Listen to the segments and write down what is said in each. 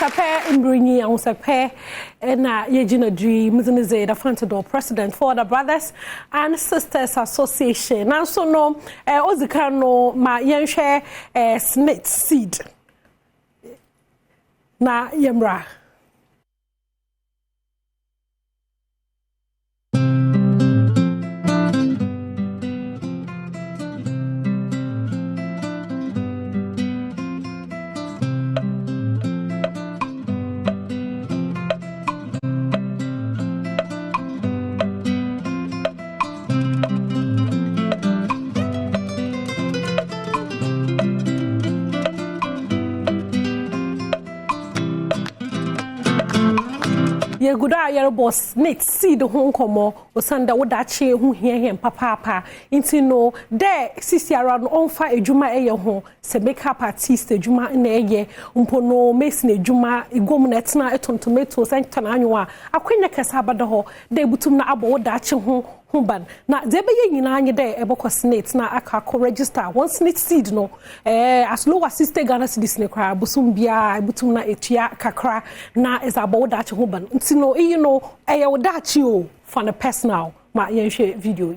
Ahosepe Mbrinyi Ahosepe na yejina dream mzinize the Fantador president for the Brothers and Sisters Association. Now so no ozika no ma yenhwe snake seed na yemra. Ye guda yer boss net seed ho nkomo osanda wodache hu hie papa inti no de sisiara no onfa edwuma eye ho se makeup artist edwuma na eye mpo no mesi na edwuma igom na etena etontomato sentana anwa akwenya kesa abada ho de butum na abo wodache ho ban na zebe ye nyina anye de eboko snake na aka ko register one snake seed no as low as sister Ghana cedis ne kra busum bia butum na etua kakra na is abo wodache ho ban nti no you know eye wodache o for the personal ma yenhwe video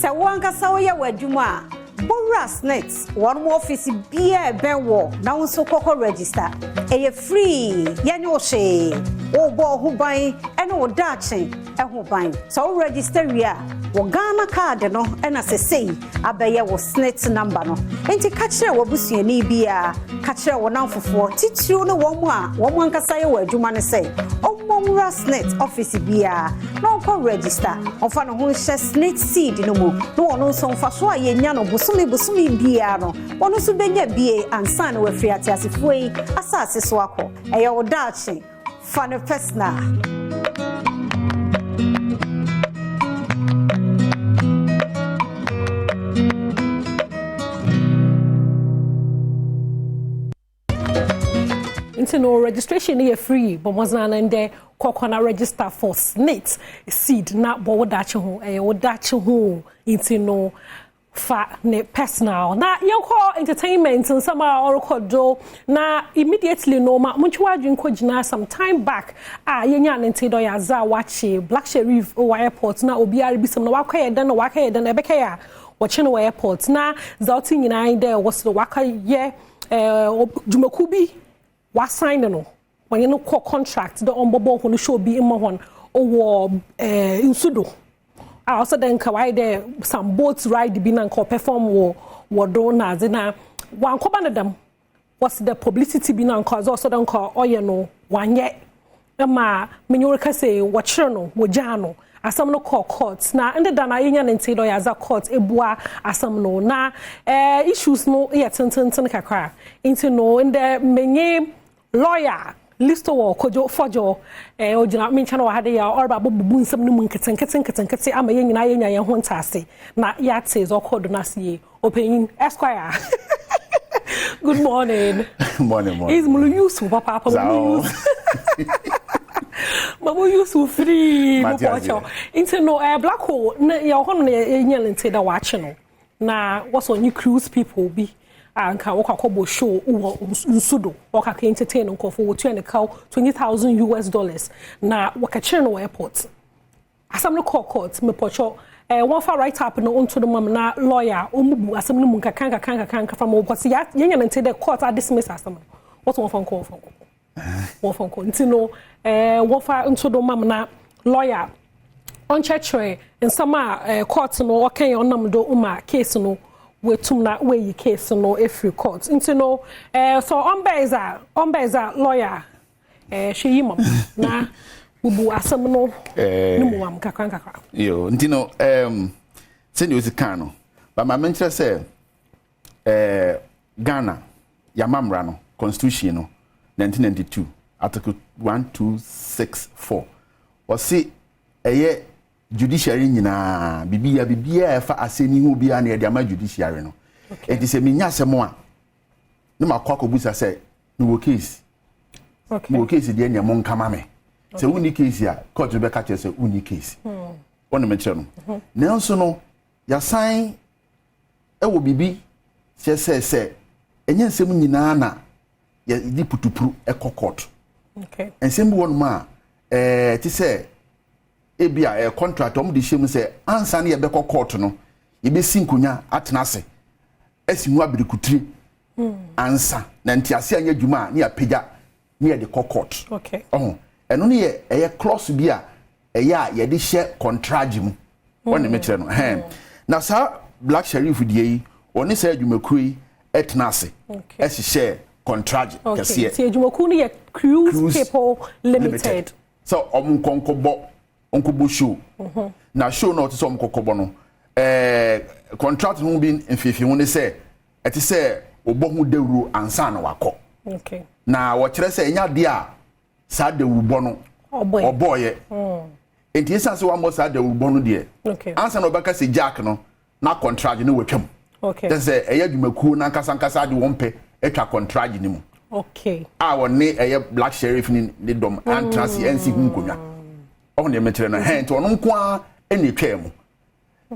se wanga sawo ye wadwuma Boras Nets, one more office beer benwo, now so coco register. A free, Yanoshe, or bo who buy, and or daching, and who buying. So register ya, or Ghana card, no, and as I say, Abaya was Nets number no. And to catch her, what bussy and ebia, catch her one now for 4, teach you no one casaya where you man say. Oh, Boras Nets office beer, no call register, or fan who says net seed no more, no one also for sure ye nyano busumi biano ono so benya bie ansa na wafri atiasefoi asase so akọ eye odache fa ne personal into no registration here free but was na nde kokona register for snakes seed na bo wodache ho wodache ho into no fa ne personal na yenko entertainment and some are do na immediately no ma munchwa dwinko gina some time back yenya nte do ya za wachi Black Sheriff o airport na obi arabi some na wakaya dan na wakaya dan ebeka ya wachi no airport na za oti nyina there was the wakaye jumakubi wa sign no when no contract the ombobo ho no show bi immo hon o insudo also then kawaii there some boats ride be na perform wo do na zina wan ko banadam was the publicity be na cause also then call oye no wanye ma menyo ka say wo kire no wo ja no asam no call court na ende da na yenya nte do ya za court ebua asam no na issues no ye tenten kakra into no ende menye lawyer listo wo kojo fojo ojina mencha no hade ya orba bobu nsam no munketenkete ama yenyina yenya ye ho ntase na ya tse zo kodo na sie opening Esquire. Good morning. Morning. Is mulu yusu papa Mamu yusu free pocho into no black hole na ya ho no yenya nte da wache no na what's on you cruise people be anka wakakobo show uwo nsudo wakaka entertain nkofo wotu ene kaw $20,000 na wakachire no airport asam no court me pocho one for right up no onto the mom na lawyer omubu asam no munka kanka from because ya yenya nte the court dismiss asam what one phone call ntino one for onto the mom na lawyer on church in some court no okay onam do uma case no wetum na we case no every court into no so ombeza lawyer she yimam na ubu asem no numu am kakra yo ntino send you can no but my mention say Ghana yamamra no constitution no 1992 article 1264 or see judiciary nyina bibia fa aseni hu bia na de ama judiciary no enti se menya asemo a no makwa busa say no case no case de nya mon kama me se uni case ya court be catch say uni case wona me kire no nanso no ya sign e wo bibi se enye nsem nyina na ye di putupru court. Okay. And same one ma ti say ebia contract om di shemu say ansa na ye be court no ye be sinkunya atenase asimu abirikutiri ansa na ntiase anya dwuma na ya pega na ye de court. Okay. Eno ne ye clause bi a ye de share contract mu wona me kire no na sa black sheriff die yi oni say adwumakuo yi etenase share contract kase ti adwumakuo ne ye cruise people limited so onkobo show na show no to so onkobo no contract no bi mfifi ho ne say eti say obohu dawuro ansa na wakọ na wo kire say enya de a sa dawubo no oboye enti esa se wa mo sa dawubo no de ansa na obaka se jack no na contract no wetwam say eya dwumakuo na nkasa de wompe etwa contract ni mu woni eya black sheriff ni dom antrasi NC hunkonya ne metere na nti ono nko a eni twam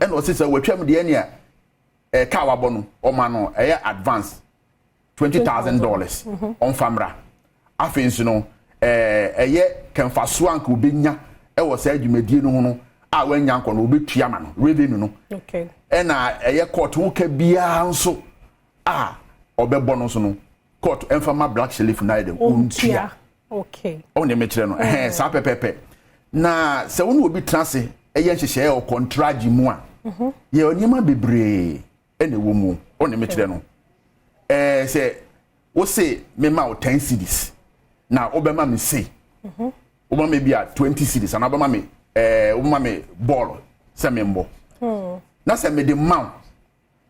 ena o se wetwam de ene a ka wabo no o ma no eya advance $20,000 on famra afensu no eye kenfaso anka obenya wo sa adwumadie no ho no a wanya nko no obetua ma no revenue no ena eye court wo ka bia nso obebo no so no court enfama black sheriff na de untia ne metere no sa pepepe na se wonu obi trase eye nhyehyɛ o contract mu a ye onima bebre ene wo mu ne metere no se wo se me ma o 10 cedis na obema me say obama me bia 20 cedis na obama me obama me ball se me mbo na se me de ma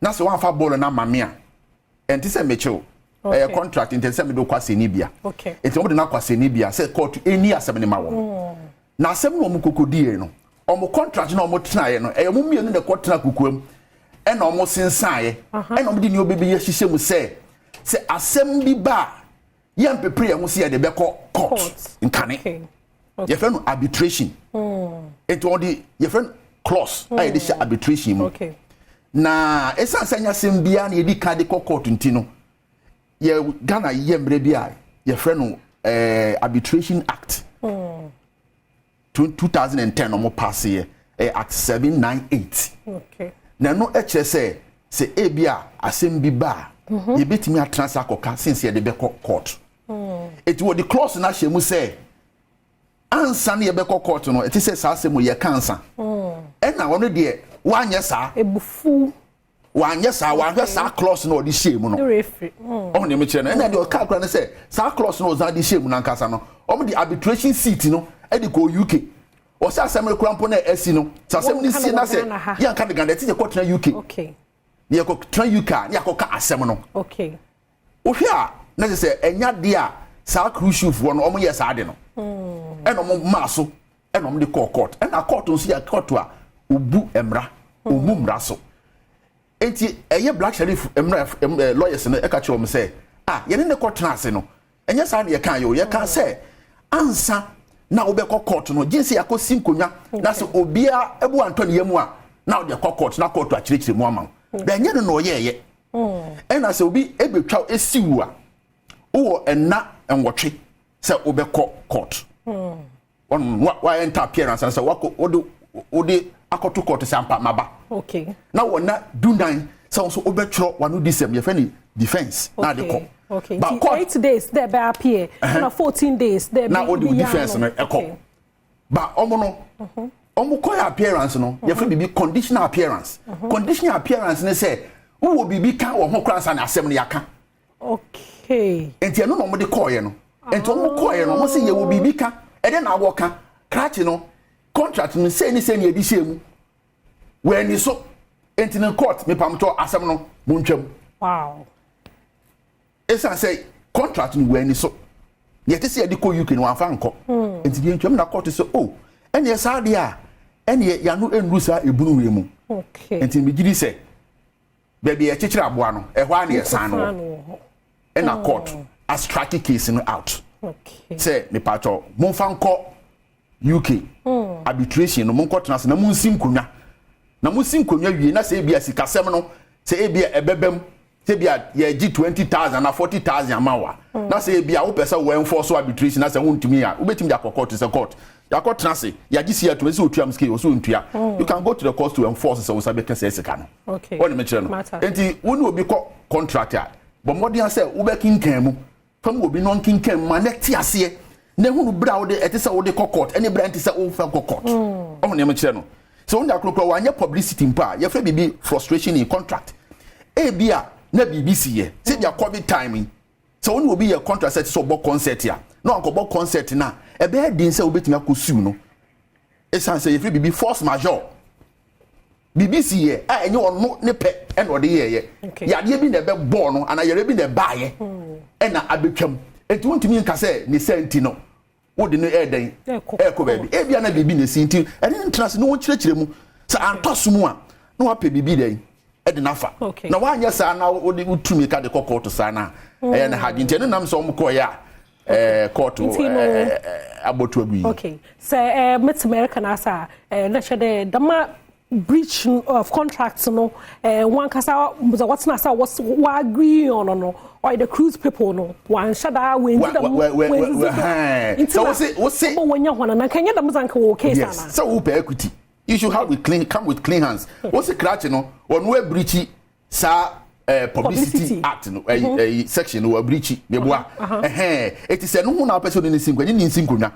na se wan fa ball na mame a enti se me chew contract enti se me do kwase ni bia enti mo de na kwase ni bia se court eni asem ni ma wo na asem no mo kokodie no omo contract na omo tenaye no mo mienu de court na kokoam e na omo sensaye e na omo de ni obebi ye hihye mu se asem bi ba ye mpepre ye ho se ye de be court nkane ye fe no arbitration enti odi ye fe clause aye de sha arbitration mu na esa sanya sem bia na ye di ka de court ntino ye Ghana ye mbre bia ye fe no arbitration act 2010 omo pass ye act 798 na no eche se ebia asem bi ba ye betimi atrans akoka since ye de be court it wo the clause na hye mu say ansa na ye be court no it say sa asem ye kansa e na wono de wanye sa ebufu wanye sa wa hwe sa clause no de hye mu no ne me kire no na de o ka kra na say sa clause no za de hye mu na nkasa no o the arbitration seat no e de go UK o sa asem rekrampo na asi no sa asem ni si na say ya ka de Ghana ti ye court na UK ni ko tran UK ni akoka asem no o hwe a na say enya de a sa crucial fo no omo ye sa de no e no mo maso e no mo de court e na court nso ya court a obu emra omu mra so enti eye black sheriff emra lawyers no e ka che o me say ye ne court na ase no enya sa na ye kan ye kan say ansa na wo be court no jinsi yakosi nkonya na se obia ebu antoni yemu a na wo de court na court a kirikire mu ama da nya no ye na se obi ebetwa esiwu a wo enna enwotwe se obe court why enter appearance and say wode akoto court sampa maba na wona dundan so obetro wanu disem ye fani defense na de ko but 8 days there be appear na 14 days there be na odi defense no eko ba omo no omo ko appearance no ye fa bibi conditional appearance conditional appearance ne say wo bibi kan wo ho kransa na asem no yaka enti eno no mo de call ye no enti omo call ye no mo say ye wo bibi ka e de na wo ka crash no contract no say ni edi shemu we ni so enti no court me pamto asem no mo ntwam esa say contract no we ni so ye te say edi ko UK no anfa nko enti bi ntwam na court say ene esa de a ene ya no enru sa ebunu we mu enti bi gidi say baby e chichira aboa no e hwa na ye san no e na court a strike case no out say me pacho mo fa nko UK arbitration no mo nko tena na mo nsim konwa wie na say bia sikasem no say bia ebebem say bia ye gi 20,000 na 40,000 amawa na say bia wo pesa wo enforce arbitration na say wontumi a ubetimi ya court to say court ya court na say ya gi sia to say otuam ske wo so ontua you can go to the court to enforce say wo sabe kese sika no okay woni me kire no enti woni obi ko contractor but modern say wo be kinkan mu fam obi non kinkan ma na ti ase na hunu bra wo de etese wo de court any bra enti say wo fa court woni me kire no so woni akrokro wa anya publicity mpa ye fa bibi frustration in contract e bia na BBC ye say dia covid timing so woni obi ye contract set so bo concert ya no anko bo concert na e be din say obetimi akosu no e san say ye free bibi force majeure BBC ye a enye ono ne pe e no de ye ya de bi na be bo no ana yere bi na ba ye e na abetwam enti wontimi nka say ne senti no wo de no e den e ko baby e bia na bibi na senti e ne trans no wo kirekire mu sa antosomu a no wa pe bibi den edinafa na wanya sa na odi utumi ka de court sa na e na hadi nti nam so mko ya court abotu agui okay so met America na sa na shede dama breach of contracts no one kasa what na sa was agree on no or the cruise people no one shada we so we say wonya hwana na kanya da muzanka wo case na so wo pay equity. You should have come with clean hands. What's the crutch, you know? When we breach sa publicity act, no, section or breach, it is a no person in the single now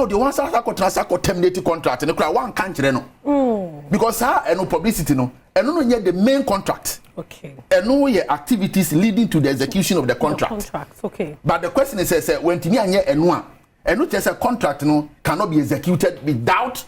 the ones that got terminated contract and the crowd one country no because no publicity no and no yet the main contract. Okay. And no activities leading to the execution of the contract. Okay. But the question is when Tini and one and not just a contract no cannot be executed without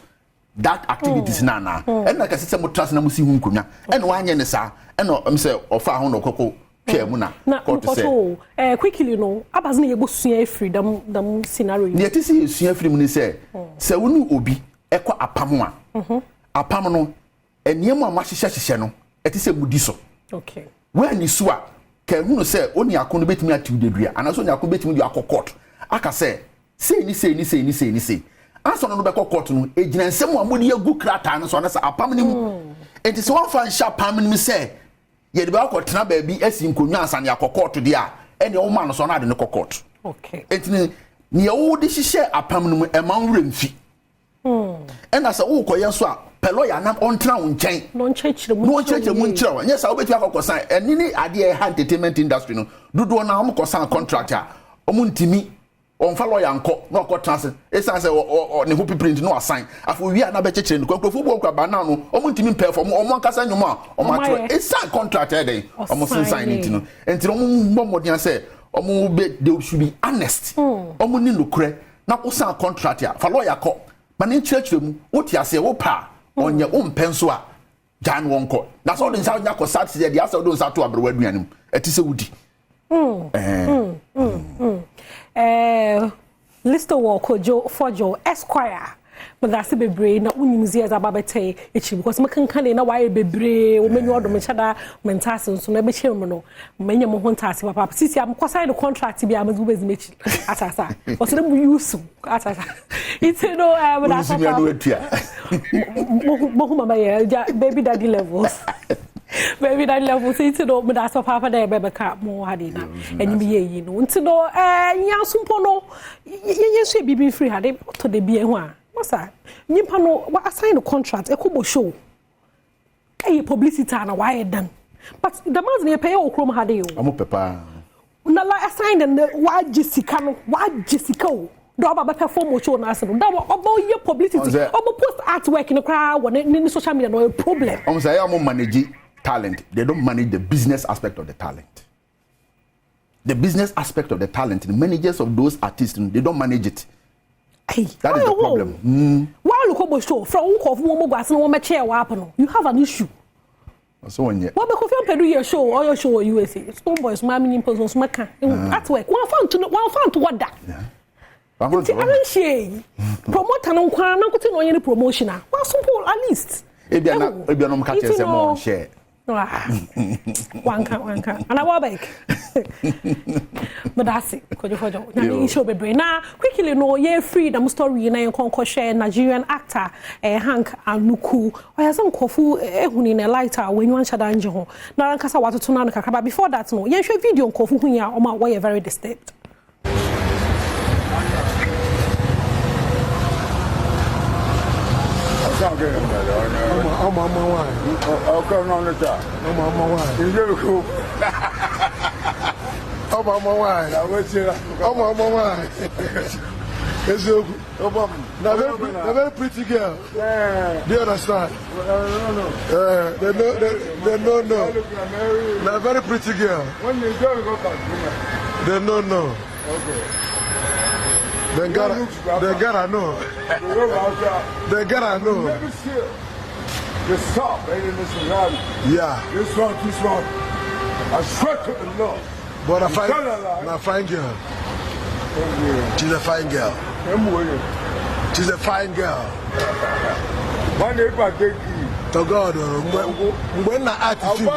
that activities na and like I said mo trust na mo si hu nkonya and wanye ne sa and am say ofa ho no kokko twa mu na court say quickly no abaz na yebosua freedom dam scenario ne ti si sua freedom ni say se wonu obi ekọ apam a apam no eniem a mahyehyehye no eti se mudi so okay when ni so a ka hu no say oni akono betimi atu dedua anaso oni akono betimi du akọ aka say say aso no be court no ejina nsem a modi agu krata no so na sa apam ni mu enti se won fa sha pam ni mu say ye de be akotena ba bi asi nkonwa ansa ne akọ de a ene o ma no so na de ne court okay enti ne ye wo de hihye apam ni mu e ma nwura mfi ena sa wo koye so a pelo ya na ontena wo nchen no nchechire mu nchira nya sa wo betu akokosan eni ni ade e entertainment industry no dodo na am kosan contract a omu ntimi on follow yanko no ko trans esan say ne ho print no assign afo wi na be chechire no kwafo bo kwa bana no omo ntimi perform omo akasa nyuma omo atro esan contract e dey omo sign it no enti omo mbo modern say omo be they should be honest omo ni nokure na ko san contract ya follow yakọ bana chechire mu woti ase wo pa onye o mpenso a jan wonko na so den sa yakọ sat se dey asa do sa to abrewa aduanim eti se wudi Lister Walker Joe Fojo Esquire but that's be brain na unimzi as ababete echi because makankan na why be brain o menyu odom chada mentase so na be chim no menya mo hontase papa sisi am kwasai the contract bi amazu bezi mechi atasa o so dem use atasa it's no but that's mo mama ya baby daddy levels baby that level say to no that's papa there be ka mo hade na enyim ye yi no nti no nyansumpo no yesu bibi free hade to de bie ho a wasa nyimpa no wa assign the contract ekobo show publicity na why done but the man na pay okrom hade yo amo pepa na la assign the wa Jessica no wa Jessica o do aba perform show na asem do obo ye publicity obo post artwork no kra wo ni social media no problem say amo manage talent. They don't manage the business aspect of the talent. The business aspect of the talent, the managers of those artists, they don't manage it. Hey, that is the problem. Why look over show from you have an issue. So when you what because you do your show or your show USA Stone Boys mammy in person smaka at work one found to what that promoter no kwan na kote no any promotion a one simple at least ebianom catch say more share Wanka. And I was like, but that's it. Could you follow? Now, show be now quickly no ye freedom story na yon share Nigerian actor Hank Anuku. Or has some kofu in a lighter when you want shadanjo ho. Now nkasa watu tuna no kakra. Before that no, ye show video kofu hunya o ma why very disturbed. I'm on my wine. I'll come on the top. I'm on my wine. It's very cool. I'm on my wine. I'm on my wine. It's a very pretty girl. Yeah. Do you understand? No. They know. They're very pretty girl. When you go, they know. Okay. They gotta know. They gotta know. Never see the stop, ain't in this reality. Yeah. This one. I swear to the Lord. But a fine girl. She's a fine girl. She's a fine girl. My neighbor take to God, when the attitude,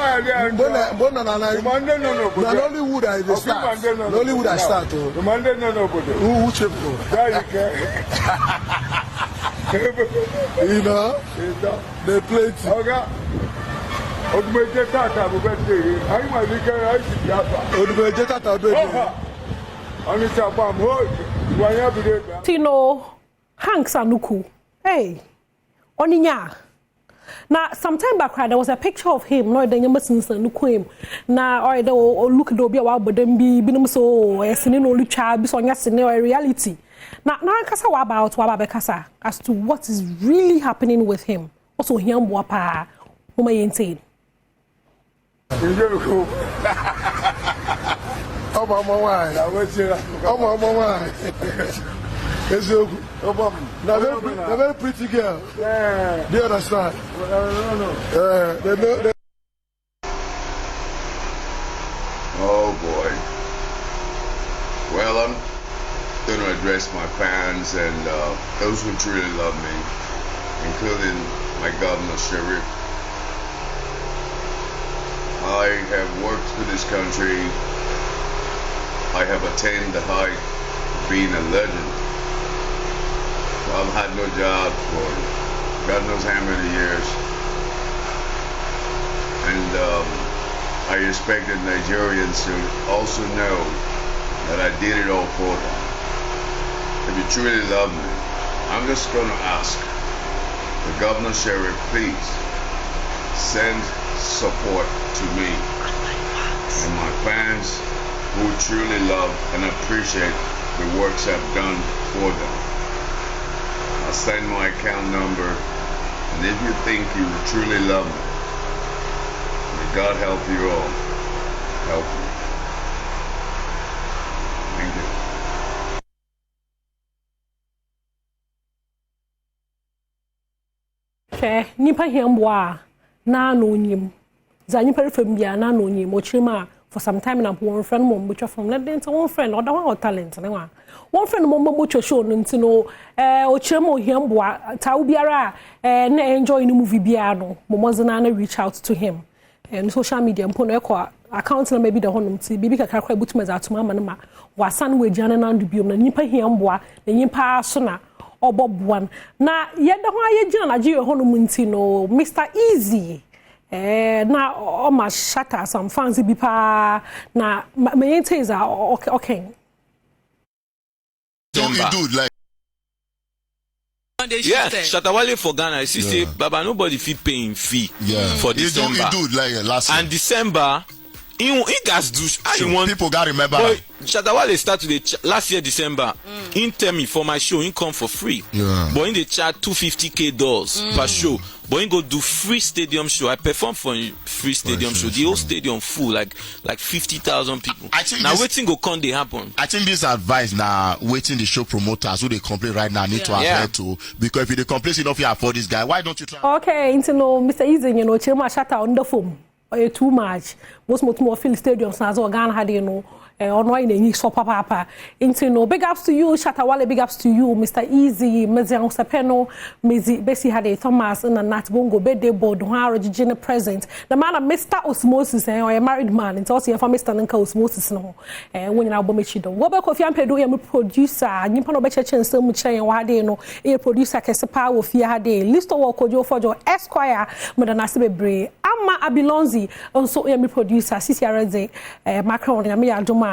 Nollywood I start. Nollywood I start. Who chip? You know, they play it. Tino Hank Anuku. Hey, Oninya. Now, sometime back, there was a picture of him. No, the young person look him. Now, or look at Dobia, but then be so a sinning only child, be so a reality. Now, kasa about Wababekasa as to what is really happening with him. Also, him wapa, whom I insane. It's very cool. Oh, my wine. Oh, my wine. It's a very pretty girl. Yeah. Do you understand? They know. Oh boy. Well, I'm going to address my fans and those who truly love me, including my governor, Sheriff. I have worked for this country. I have attained the height of being a legend. I've had no job for God knows how many years. And I expected Nigerians to also know that I did it all for them. If you truly love me, I'm just going to ask the governor, sheriff, please send support to me and my fans who truly love and appreciate the works I've done for them. I'll send my account number, and if you think you truly love me, may God help you all. Help me. Thank you. Nipa hiamboa na no nyim. Za nipa refam bia na no nyim. Ochirima for some time na one friend mom butwa from let them one friend or that one talent ne wa. One friend mom butwa show no ntino ochirima hiamboa ta obiara na enjoy the movie bia no. Momozina na reach out to him. And social media mpo no ekọ account na maybe the honum ti bibi kakra butuma za atuma ma na wasan we jana na ndubiom na nipa hiamboa na nipa so na Badwam. Na yeda ho ayegina Nigeria honum nti no Mr. Easy na o ma shatter some fans bi pa na me entize okay. Don't you do like yes, Shatawale for Ghana. I see, Baba, nobody fit paying fee for December. You do like last year. And December, he gas do. People got remember. Shatawale started last year December. He tell me for my show, he come for free. Yeah. But in the chat $250K per show. But he go do free stadium show. I perform for free stadium show. The whole stadium full, like 50,000 people. Now waiting go come they happen. I think this advice now waiting the show promoters who they complain right now need to adhere to, because if they complain enough you afford this guy, why don't you try? Okay, into no Mr. Easy, you know, Chema shatter on the phone. Too much. Most more fill stadiums as Ghana had, you know. ono ai na so papa into no big ups to you Shatawale, big ups to you Mr Easy Mezi Ahosepe no Mezi Besi Hade Thomas na Nat Bongo birthday board ho arojine present the man Mr Osmosis or a married man into also for Mr Nka Osmosis no when na obomechi do wo be Kofi Ampedo ya producer nyimpa no be chechense mu chen wa hade no e producer kese pa wo fie hade listo wo kojo fojo Esquire medana se bebre ama Abilonzi also ya producer Sisi Areze Macron ya me Adom